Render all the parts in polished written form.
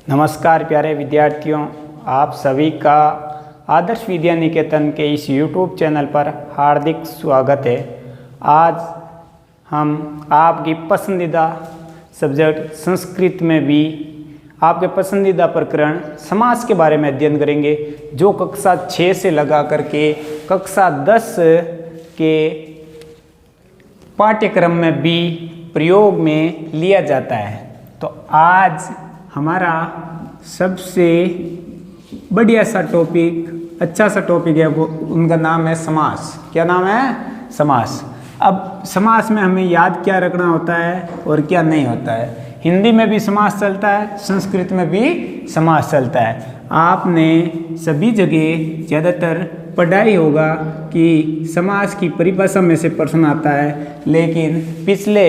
नमस्कार प्यारे विद्यार्थियों, आप सभी का आदर्श विद्या निकेतन के इस YouTube चैनल पर हार्दिक स्वागत है। आज हम आपकी पसंदीदा सब्जेक्ट संस्कृत में भी आपके पसंदीदा प्रकरण समास के बारे में अध्ययन करेंगे, जो कक्षा 6 से लगा करके कक्षा 10 के पाठ्यक्रम में भी प्रयोग में लिया जाता है। तो आज हमारा सबसे बढ़िया सा टॉपिक, अच्छा सा टॉपिक है, वो उनका नाम है समास। क्या नाम है? समास। अब समास में हमें याद क्या रखना होता है और क्या नहीं होता है। हिंदी में भी समास चलता है, संस्कृत में भी समास चलता है। आपने सभी जगह ज़्यादातर पढ़ा ही होगा कि समास की परिभाषा में से प्रश्न आता है, लेकिन पिछले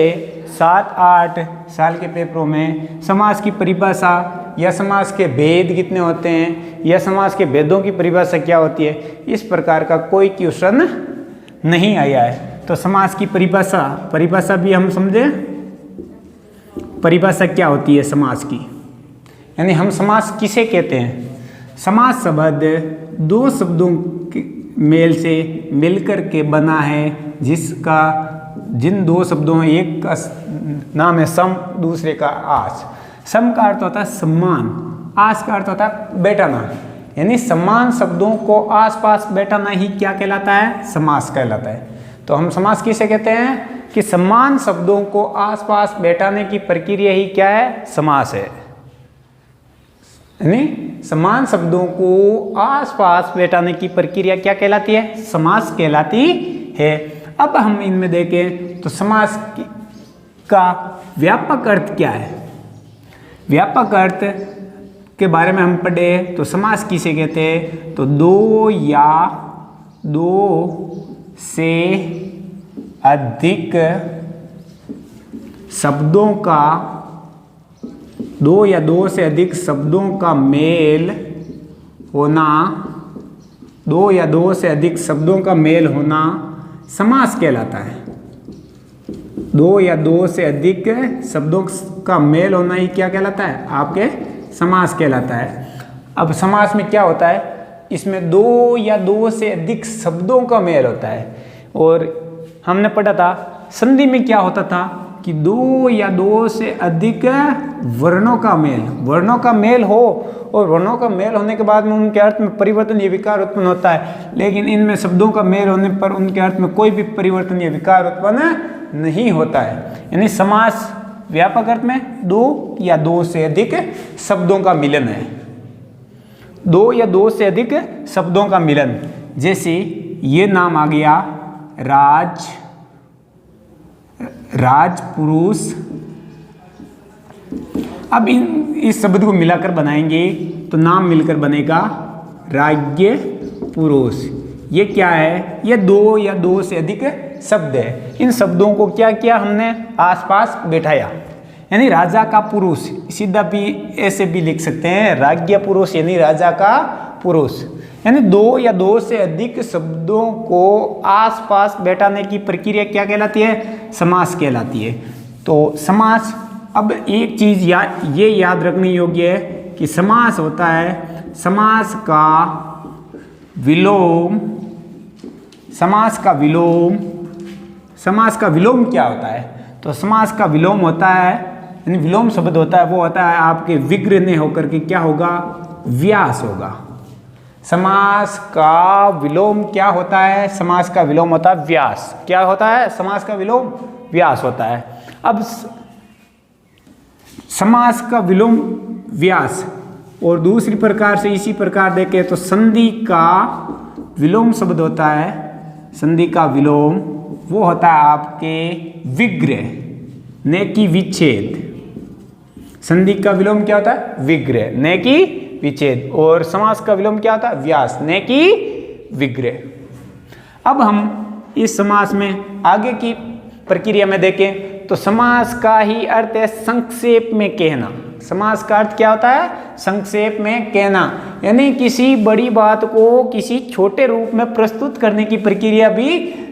7-8 साल के पेपरों में समास की परिभाषा या समास के भेद कितने होते हैं या समास के भेदों की परिभाषा क्या होती है, इस प्रकार का कोई क्वेश्चन नहीं आया है। तो समास की परिभाषा भी हम समझे। परिभाषा क्या होती है समास की, यानी हम समास किसे कहते हैं। समास शब्द दो शब्दों के मेल से मिलकर के बना है, जिन दो शब्दों में एक का नाम है सम, दूसरे का आस। सम का अर्थ होता है सम्मान, आस का अर्थ होता है बैठाना, यानी समान शब्दों को आसपास बैठाना ही क्या कहलाता है? समास कहलाता है। तो हम समास किसे कहते हैं कि समान शब्दों को आसपास बैठाने की प्रक्रिया ही क्या है? समास है। यानी समान शब्दों को आसपास बैठाने की प्रक्रिया क्या कहलाती है? समास कहलाती है। अब हम इनमें देखें तो समास का व्यापक अर्थ क्या है। व्यापक अर्थ के बारे में हम पढ़े तो समास किसे कहते हैं? तो दो या दो से अधिक शब्दों का, दो या दो से अधिक शब्दों का मेल होना, दो या दो से अधिक शब्दों का मेल होना समास कहलाता है। दो या दो से अधिक शब्दों का मेल होना ही क्या कहलाता है? आपके समास कहलाता है। अब समास में क्या होता है? इसमें दो या दो से अधिक शब्दों का मेल होता है। और हमने पढ़ा था संधि में क्या होता था कि दो या दो से अधिक वर्णों का मेल हो, और वर्णों का मेल होने के बाद में उनके अर्थ में परिवर्तन या विकार उत्पन्न होता है। लेकिन इनमें शब्दों का मेल होने पर उनके अर्थ में कोई भी परिवर्तन या विकार उत्पन्न नहीं होता है। यानी समास व्यापक अर्थ में दो या दो से अधिक शब्दों का मिलन है। दो या दो से अधिक शब्दों का मिलन, जैसे ये नाम आ गया राजपुरुष। अब इस शब्द को मिलाकर बनाएंगे तो नाम मिलकर बनेगा राज्य पुरुष। ये क्या है? ये दो या दो से अधिक शब्द है। इन शब्दों को क्या किया हमने? आसपास बैठाया, यानी राजा का पुरुष। सीधा भी ऐसे भी लिख सकते हैं, राज्य पुरुष यानी राजा का पुरुष। यानी दो या दो से अधिक शब्दों को आसपास बैठाने की प्रक्रिया क्या कहलाती है? समास कहलाती है। तो समास, अब एक चीज ये याद रखने योग्य है कि समास होता है समास का विलोम। समास का विलोम क्या होता है? तो समास का विलोम होता है, यानी विलोम शब्द होता है, वो होता है आपके विग्रह ने होकर के क्या होगा? व्यास होगा। समास का विलोम क्या होता है? समास का विलोम होता है व्यास। क्या होता है? समास का विलोम व्यास होता है। अब समास का विलोम व्यास, और दूसरी प्रकार से इसी प्रकार देखें तो संधि का विलोम शब्द होता है। संधि का विलोम वो होता है आपके विग्रह ने की विच्छेद। संधि का विलोम क्या होता है? विग्रह ने की विच्छेद। और समास का विलोम क्या होता है? व्यास ने की विग्रह। अब हम इस समास में आगे की प्रक्रिया में देखें तो समास का ही अर्थ है संक्षेप में कहना। समास का अर्थ क्या होता है? संक्षेप में कहना, यानी किसी बड़ी बात को किसी छोटे रूप में प्रस्तुत करने की प्रक्रिया भी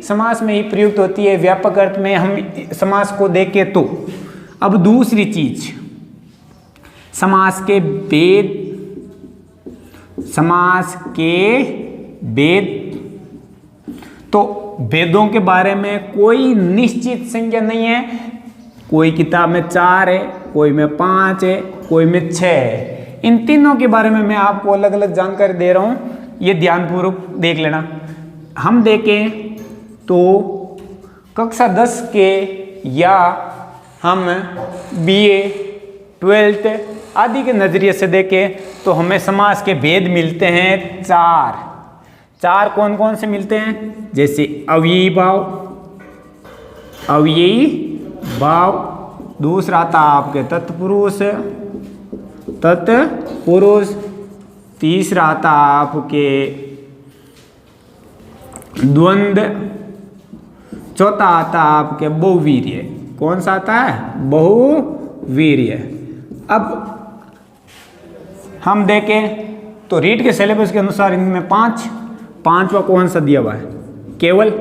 समास में ही प्रयुक्त होती है। व्यापक अर्थ में हम समास को देखें तो अब दूसरी चीज समास के भेद, समास के भेद, तो भेदों के बारे में कोई निश्चित संख्या नहीं है। कोई किताब में 4 है, कोई में 5 है, कोई में 6 है। इन तीनों के बारे में मैं आपको अलग अलग जानकारी दे रहा हूँ, ये ध्यानपूर्वक देख लेना। हम देखें तो कक्षा 10 के या हम BA 12th आदि के नज़रिए से देखें तो हमें समास के भेद मिलते हैं 4 कौन कौन से मिलते हैं? जैसे अव्ययी भाव, अव्ययी भाव, दूसरा आता आपके तत्पुरुष, तत्पुरुष, तीसरा आता आपके द्वंद्व, चौथा आता आपके बहुवीर्य। कौन सा आता है? बहुवीर्य। अब हम देखें तो रीट के सिलेबस के अनुसार इनमें 5वां कौन सा दिया हुआ है? केवल।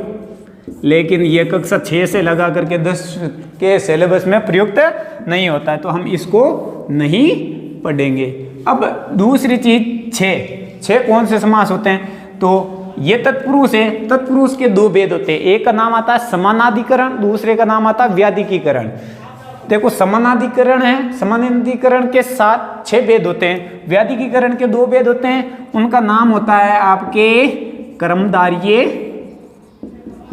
लेकिन ये कक्षा 6 से लगा करके 10 के सिलेबस में प्रयुक्त नहीं होता है, तो हम इसको नहीं पढ़ेंगे। अब दूसरी चीज 6 कौन से समास होते हैं? तो ये तत्पुरुष है, तत्पुरुष के 2 भेद होते हैं। एक का नाम आता है समानाधिकरण, दूसरे का नाम आता है व्याधिकीकरण। देखो समानाधिकरण है, समानाधिकरण के साथ 6 भेद होते हैं। व्याधिकीकरण के 2 भेद होते हैं, उनका नाम होता है आपके कर्मधार्य,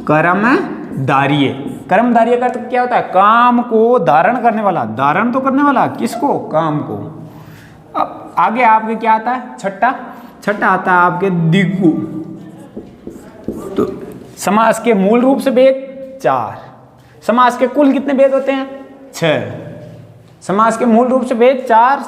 कर्मधार्य। कर्मधार्य का अर्थ क्या होता है? काम को धारण करने वाला। धारण तो करने वाला किसको? काम को। अब आगे आपके क्या आता है? छठा आता है आपके दिगु। तो समास के मूल रूप से भेद 4। समास के कुल कितने भेद होते हैं? 6। समास के मूल रूप से भेद 4,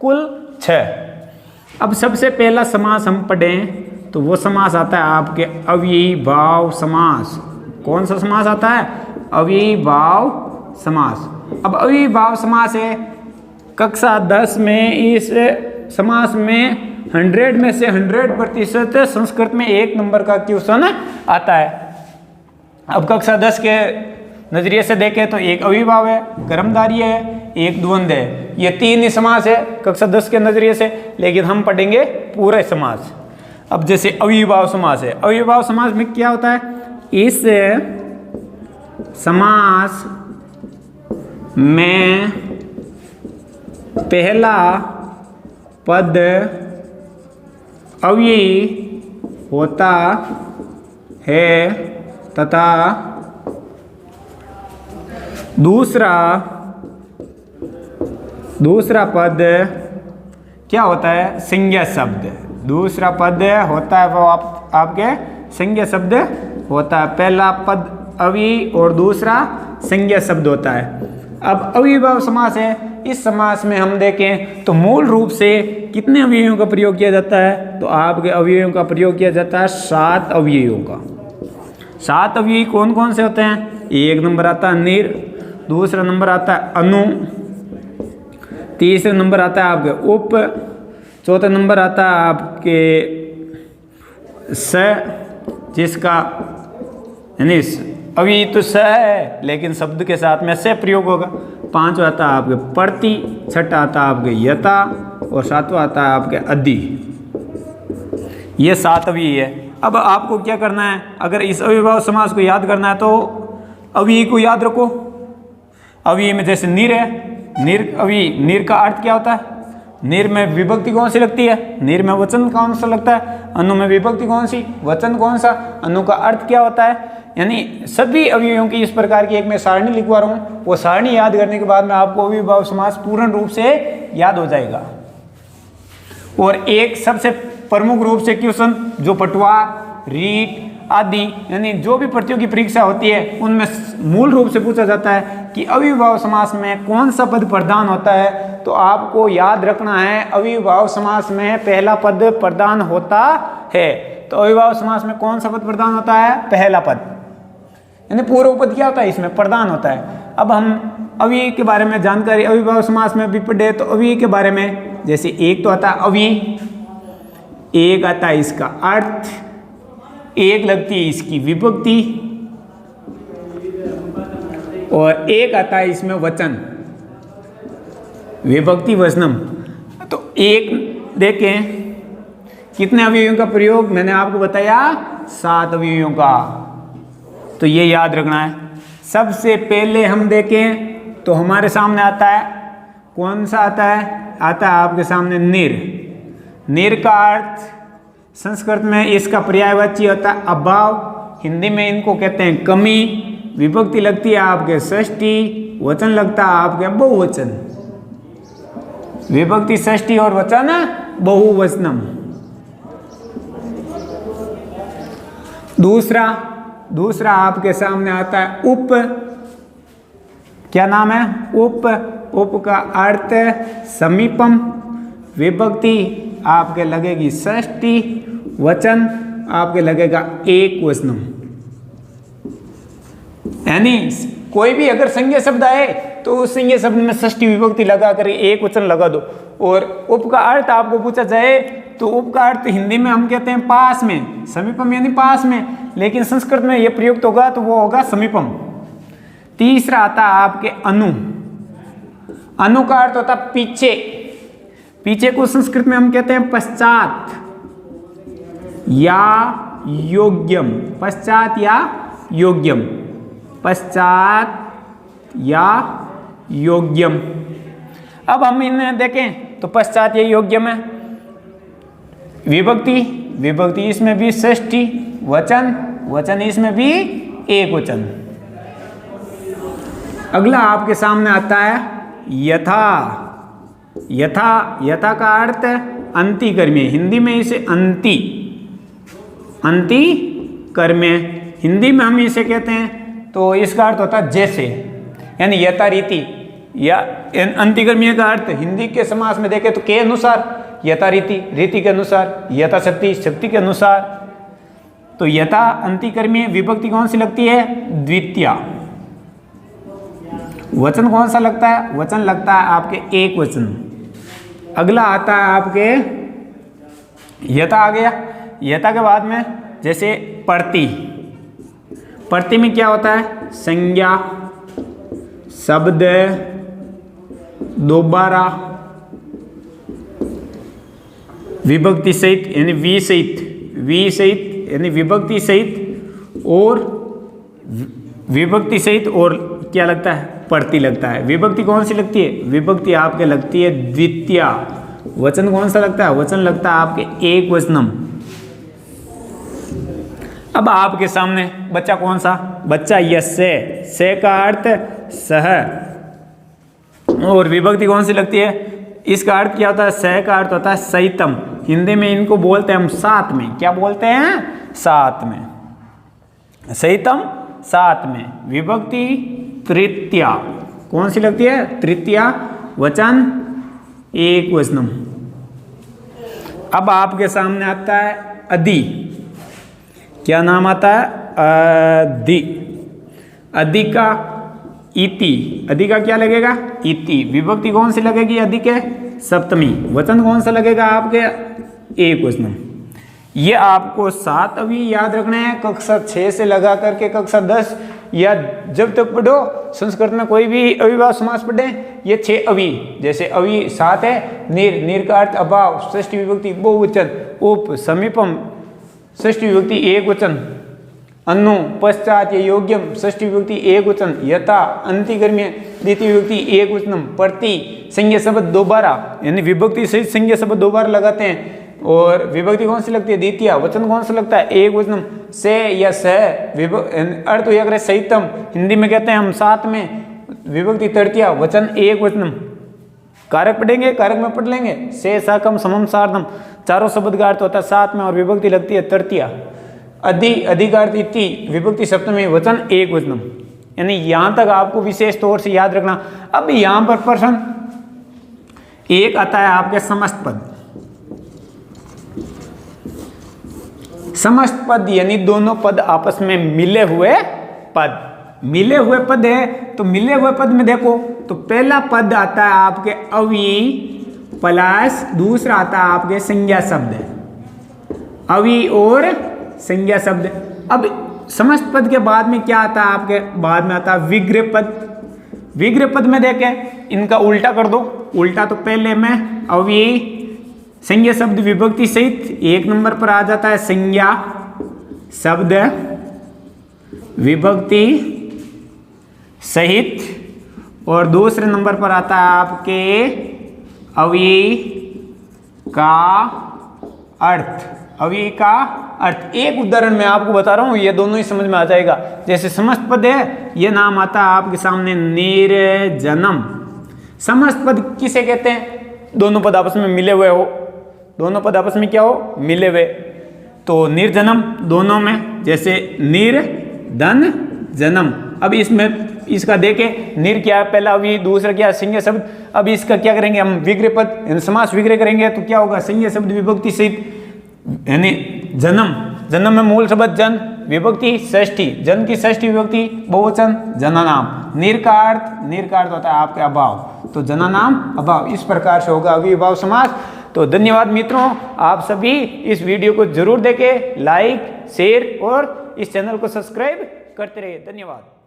कुल 6। अब सबसे पहला समास हम पढ़ें तो वो समास आता है आपके अव्ययी भाव समास। कौन सा समास आता है? अव्ययी भाव समास। अब अव्ययी भाव समास है, कक्षा 10 में इस समास में 100 में से 100% संस्कृत में 1 नंबर का क्वेश्चन आता है। अब कक्षा 10 के नजरिए से देखें तो एक अव्ययी है, कर्मधार्य है, एक द्वंद्व है। ये 3 ही समास है कक्षा 10 के नजरिए से, लेकिन हम पढ़ेंगे पूरे समास। अब जैसे अव्ययी भाव समास है, अव्ययी भाव समास में क्या होता है? इस समास में पहला पद अव्ययी होता है तथा दूसरा पद क्या होता है? संज्ञा शब्द। दूसरा पद होता है वो आपके संज्ञा शब्द होता है। पहला पद अव्ययी और दूसरा संज्ञा शब्द होता है। अब अव्ययी भाव समास है, इस समास में हम देखें तो मूल रूप से कितने अवयवों का प्रयोग किया जाता है? तो आपके अवयवों का प्रयोग किया जाता है 7 अवयवों का। 7 अवयवी कौन कौन से होते हैं? एक नंबर आता है निर, दूसरा नंबर आता है अनु, तीसरा नंबर आता है आपके उप, चौथा नंबर आता है आपके स, जिसका यानी अभी तो स है लेकिन शब्द के साथ में से प्रयोग होगा। 5वां आता है आपके प्रति, 6ठा आता है आपके यथा और 7वां आता है आपके अधि। ये 7 अवयवी है। अब आपको क्या करना है? अगर इस अव्ययी समास को याद करना है तो अवयवी को याद रखो। अवयवी में जैसे निर है, निर अवयवी, निर का अर्थ क्या होता है? निर में विभक्ति कौन सी लगती है? निर में वचन कौन सा लगता है? अनु में विभक्ति कौन सी, वचन कौन सा? अनु का अर्थ क्या होता है? यानी सभी अवयवों की इस प्रकार की एक मैं सारणी लिखवा रहा हूँ। वो सारणी याद करने के बाद में आपको अव्ययी समास पूर्ण रूप से याद हो जाएगा। और एक सबसे प्रमुख रूप से क्वेश्चन जो पटवार, रीट आदि यानी जो भी प्रतियोगी परीक्षा होती है उनमें मूल रूप से पूछा जाता है कि अव्ययी समास में कौन सा पद प्रधान होता है। तो आपको याद रखना है अव्ययी समास में पहला पद प्रधान होता है। तो अव्ययी समास में कौन सा पद प्रधान होता है? पहला पद, यानी पूर्व पद क्या होता है? इसमें प्रधान होता है। अब हम अव्ययी के बारे में जानकारी अव्ययी समास में भी पढ़े तो अव्ययी के बारे में जैसे एक तो आता है अव्ययी, एक आता है इसका अर्थ, एक लगती है इसकी विभक्ति और एक आता है इसमें वचन। विभक्ति वचनम। तो एक देखें कितने अवयवों का प्रयोग, मैंने आपको बताया 7 अवयवों का, तो ये याद रखना है। सबसे पहले हम देखें तो हमारे सामने आता है, कौन सा आता है, आता है आपके सामने निर। निर का अर्थ संस्कृत में इसका पर्यायवाची होता है अभाव, हिंदी में इनको कहते हैं कमी। विभक्ति लगती है आपके षष्ठी, वचन लगता है आपके बहुवचन। विभक्ति षष्ठी और वचन बहुवचनम। दूसरा आपके सामने आता है उप। क्या नाम है, उप। उप का अर्थ समीपम। विभक्ति आपके लगेगी षष्ठी, वचन आपके लगेगा एक वचनम। यानी कोई भी अगर संज्ञा शब्द आए तो उस संज्ञा शब्द में षष्ठी विभक्ति लगा कर एक वचन लगा दो। और उप का अर्थ आपको पूछा जाए तो उप का अर्थ हिंदी में हम कहते हैं पास में, समीपम यानी पास में, लेकिन संस्कृत में यह प्रयुक्त होगा तो वो होगा समीपम। तीसरा आता है आपके अनु। अनु का अर्थ होता है पीछे। पीछे को संस्कृत में हम कहते हैं पश्चात या योग्यम। पश्चात या योग्यम, पश्चात या योग्यम। अब हम इन्हें देखें तो पश्चात या योग्यम है। विभक्ति इसमें भी षष्ठी, वचन इसमें भी एक वचन। अगला आपके सामने आता है यथा। यथा का अर्थ अंतिकर्म्य, हिंदी में इसे अंतिकर्म्य हिंदी में हम इसे कहते हैं, तो इसका अर्थ होता है जैसे, यानी यथा रीति। या अंतिकर्म्य का अर्थ हिंदी के समास में देखें तो के अनुसार, यथा रीति के अनुसार, यथा शक्ति के अनुसार। तो यथा अंतिकर्म्य विभक्ति कौन सी लगती है, द्वितीया। वचन कौन सा लगता है, वचन लगता है आपके एक वचन। अगला आता है आपके यथा आ गया। यथा के बाद में जैसे प्रति में क्या होता है, संज्ञा, शब्द, दोबारा, विभक्ति सहित यानी वी सहित यानी विभक्ति सहित, और विभक्ति सहित और क्या लगता है, प्रति लगता है। विभक्ति कौन सी लगती है, विभक्ति आपके लगती है द्वितीया। वचन कौन सा लगता है, वचन लगता है आपके एक वचनम। अब आपके सामने बच्चा कौन सा, बच्चा यस्य, से का अर्थ सह, और विभक्ति कौन सी लगती है, इसका अर्थ क्या होता है, सह का अर्थ होता है सहितम। हिंदी में इनको बोलते हैं हम साथ में, क्या बोलते हैं, साथ में, सहितम साथ में। विभक्ति तृतीया कौन सी लगती है, तृतीया, वचन एक वचनम। अब आपके सामने आता है अधि। क्या नाम आता है, अधि का इति। अधि का क्या लगेगा, इति। विभक्ति कौन सी लगेगी अधि के, सप्तमी। वचन कौन सा लगेगा आपके, एक वचनम। ये आपको 7 अवयव याद रखने हैं, कक्षा 6 से लगा करके कक्षा 10 या जब तक पढ़ो संस्कृत में कोई भी अविभाज्य समास पढ़े, ये 6 अवयव। जैसे अवयव 7 है, निर का अर्थ अभाव, षष्ठी विभक्ति बहुवचन, उप, समीपम षष्ठी विभक्ति एक वचन, अनु, पश्चात या योग्यम षष्ठी विभक्ति एक वचन, यथा अंतिकर्म्य द्वितीय विभक्ति एक वचनम, प्रति संज्ञा शब्द दोबारा, यानी विभक्ति सहित संज्ञा शब्द दोबारा लगाते हैं। और विभक्ति कौन सी लगती है, द्वितीय। वचन कौन सा लगता है, एक वचनम। से या सह अर्थ हुआ करे सहितम, हिंदी में कहते हैं हम साथ में। विभक्ति तृतीया, वचन एक वचनम। कारक पढ़ेंगे, कारक में पढ़ लेंगे, से साकम समम सार्धम, चारों शब्द का अर्थ होता है साथ में, और विभक्ति लगती है तृतीया। अधिकार इति, विभक्ति सप्तमी, वचन एक वचनम। यानी यहां तक आपको विशेष तौर से याद रखना। अब यहां पर प्रश्न एक आता है आपके समस्त पद। समस्त पद यानी दोनों पद आपस में मिले हुए पद। मिले हुए पद है तो मिले हुए पद में देखो तो पहला पद आता है आपके अवि प्लस दूसरा आता है आपके संज्ञा शब्द। अवि और संज्ञा शब्द। अब समस्त पद के बाद में क्या आता है, आपके बाद में आता है विग्रह पद। विग्रह पद में देखें, इनका उल्टा कर दो उल्टा तो पहले में अव्ययी संज्ञा शब्द विभक्ति सहित, एक नंबर पर आ जाता है संज्ञा शब्द विभक्ति सहित, और दूसरे नंबर पर आता है आपके अव्ययी का अर्थ। अव्ययी का अर्थ एक उदाहरण मैं आपको बता रहा हूं, ये दोनों ही समझ में आ जाएगा। जैसे समस्त पद है, ये नाम आता है आपके सामने निर्जनम। समस्त पद किसे कहते हैं? दोनों पद आपस में मिले हुए हो, दोनों पद आपस में क्या हो? मिले हुए। तो निर्जनम दोनों में, जैसे निर्धन जन्म। अब इसमें इसका देखें, निर क्या है पहला अव्ययी, दूसरा क्या है संज्ञा शब्द। अब इसका क्या करेंगे हम? विग्रह पद समास विग्रह करेंगे तो क्या होगा? संज्ञा शब्द विभक्ति सहित, यानी जन्म। जन्म में मूल शब्द जन, विभक्ति षष्ठी, जन की षष्ठी विभक्ति बहुवचन जननाम। निर का अर्थ होता है आपके अभाव, तो जननाम अभाव। इस प्रकार से होगा अव्ययीभाव समास। तो धन्यवाद मित्रों, आप सभी इस वीडियो को जरूर देखें, लाइक शेयर और इस चैनल को सब्सक्राइब करते रहिए। धन्यवाद।